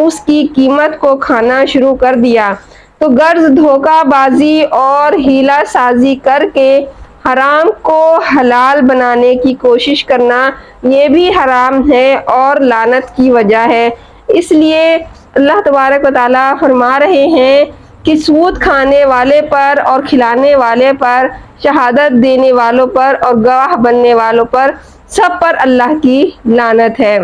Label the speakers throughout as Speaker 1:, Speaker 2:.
Speaker 1: اس کی قیمت کو کھانا شروع کر دیا تو غرض دھوکہ بازی اور ہیلا سازی کر کے حرام کو حلال بنانے کی کوشش کرنا یہ بھی حرام ہے اور لعنت کی وجہ ہے۔ اس لیے اللہ تبارک و تعالیٰ فرما رہے ہیں کہ سود کھانے والے پر اور کھلانے والے پر، شہادت دینے والوں پر اور گواہ بننے والوں پر، سب پر اللہ کی لعنت ہے۔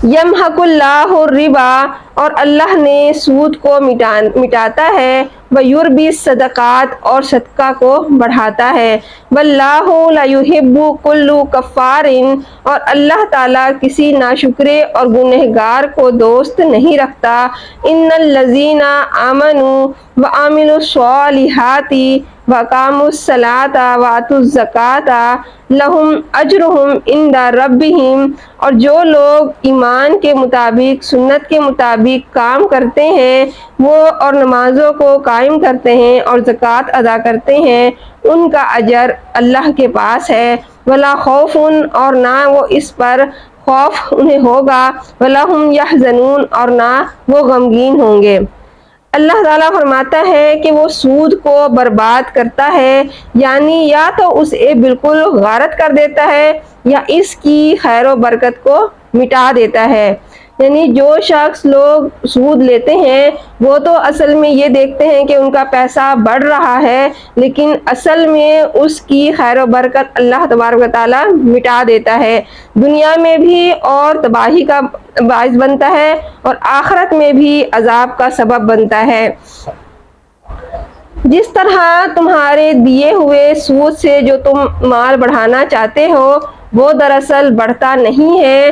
Speaker 1: یمحق اللہ الربا، اور اللہ نے سود کو مٹاتا ہے، ویربی الصدقات، اور صدقہ کو بڑھاتا ہے، واللہ لا یحب کل کفار، اور اللہ تعالیٰ کسی ناشکرے اور گنہگار کو دوست نہیں رکھتا۔ ان الذین آمنوا وعملوا الصالحات وَأَقَامُوا الصَّلَاةَ وَآتُوا الزَّكَاةَ لَهُمْ أَجْرُهُمْ عِندَ رَبِّهِمْ، اور جو لوگ ایمان کے مطابق، سنت کے مطابق کام کرتے ہیں وہ اور نمازوں کو قائم کرتے ہیں اور زکوٰۃ ادا کرتے ہیں، ان کا اجر اللہ کے پاس ہے۔ وَلَا خَوْفٌ، اور نہ وہ اس پر خوف انہیں ہوگا، وَلَا هُمْ يَحْزَنُونَ، اور نہ وہ غمگین ہوں گے۔ اللہ تعالیٰ فرماتا ہے کہ وہ سود کو برباد کرتا ہے، یعنی یا تو اسے بالکل غارت کر دیتا ہے یا اس کی خیر و برکت کو مٹا دیتا ہے۔ یعنی جو شخص لوگ سود لیتے ہیں وہ تو اصل میں یہ دیکھتے ہیں کہ ان کا پیسہ بڑھ رہا ہے، لیکن اصل میں اس کی خیر و برکت اللہ تبارک و تعالیٰ مٹا دیتا ہے، دنیا میں بھی اور تباہی کا باعث بنتا ہے اور آخرت میں بھی عذاب کا سبب بنتا ہے۔ جس طرح تمہارے دیے ہوئے سود سے جو تم مال بڑھانا چاہتے ہو وہ دراصل بڑھتا نہیں ہے،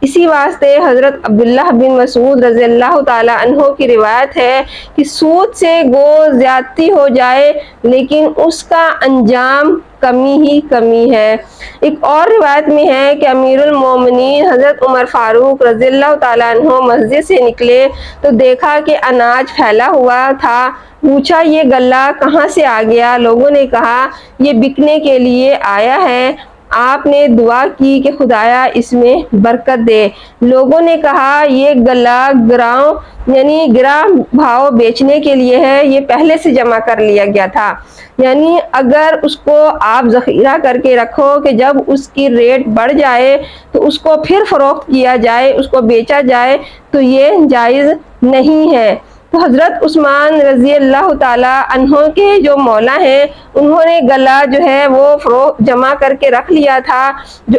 Speaker 1: اسی واسطے حضرت عبداللہ بن مسعود رضی اللہ تعالیٰ عنہ کی روایت ہے کہ سود سے گو زیادتی ہو جائے لیکن اس کا انجام کمی ہی کمی ہے۔ ایک اور روایت میں ہے کہ امیر المومنین حضرت عمر فاروق رضی اللہ تعالیٰ عنہ مسجد سے نکلے تو دیکھا کہ اناج پھیلا ہوا تھا، پوچھا یہ غلہ کہاں سے آ گیا؟ لوگوں نے کہا یہ بکنے کے لیے آیا ہے۔ آپ نے دعا کی کہ خدایا اس میں برکت دے۔ لوگوں نے کہا یہ غلہ گراں بھاؤ بیچنے کے لیے ہے، یہ پہلے سے جمع کر لیا گیا تھا، یعنی اگر اس کو آپ ذخیرہ کر کے رکھو کہ جب اس کی ریٹ بڑھ جائے تو اس کو پھر فروخت کیا جائے، اس کو بیچا جائے تو یہ جائز نہیں ہے۔ تو حضرت عثمان رضی اللہ تعالیٰ عنہ کے جو مولا ہیں انہوں نے غلہ جو ہے وہ جمع کر کے رکھ لیا تھا،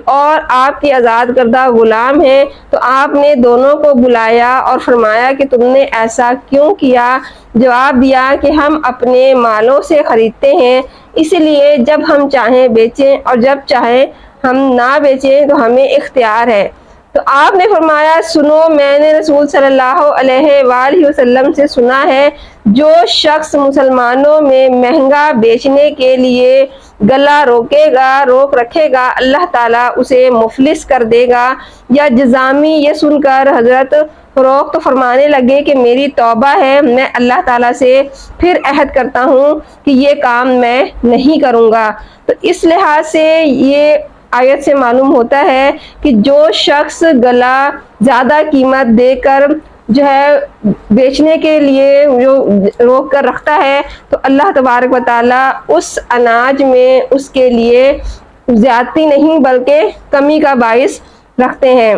Speaker 1: اور آپ کے آزاد کردہ غلام ہیں، تو آپ نے دونوں کو بلایا اور فرمایا کہ تم نے ایسا کیوں کیا؟ جواب دیا کہ ہم اپنے مالوں سے خریدتے ہیں، اس لیے جب ہم چاہیں بیچیں اور جب چاہیں ہم نہ بیچیں تو ہمیں اختیار ہے۔ تو آپ نے فرمایا سنو، میں نے رسول صلی اللہ علیہ وآلہ وسلم سے سنا ہے جو شخص مسلمانوں میں مہنگا بیچنے کے لیے غلہ روک رکھے گا اللہ تعالیٰ اسے مفلس کر دے گا۔ یا جزامی یہ سن کر حضرت فروخت فرمانے لگے کہ میری توبہ ہے، میں اللہ تعالیٰ سے پھر عہد کرتا ہوں کہ یہ کام میں نہیں کروں گا۔ تو اس لحاظ سے یہ آیت سے معلوم ہوتا ہے کہ جو شخص غلہ زیادہ قیمت دے کر جو ہے بیچنے کے لیے جو روک کر رکھتا ہے تو اللہ تبارک و تعالیٰ اس اناج میں اس کے لیے زیادتی نہیں بلکہ کمی کا باعث رکھتے ہیں۔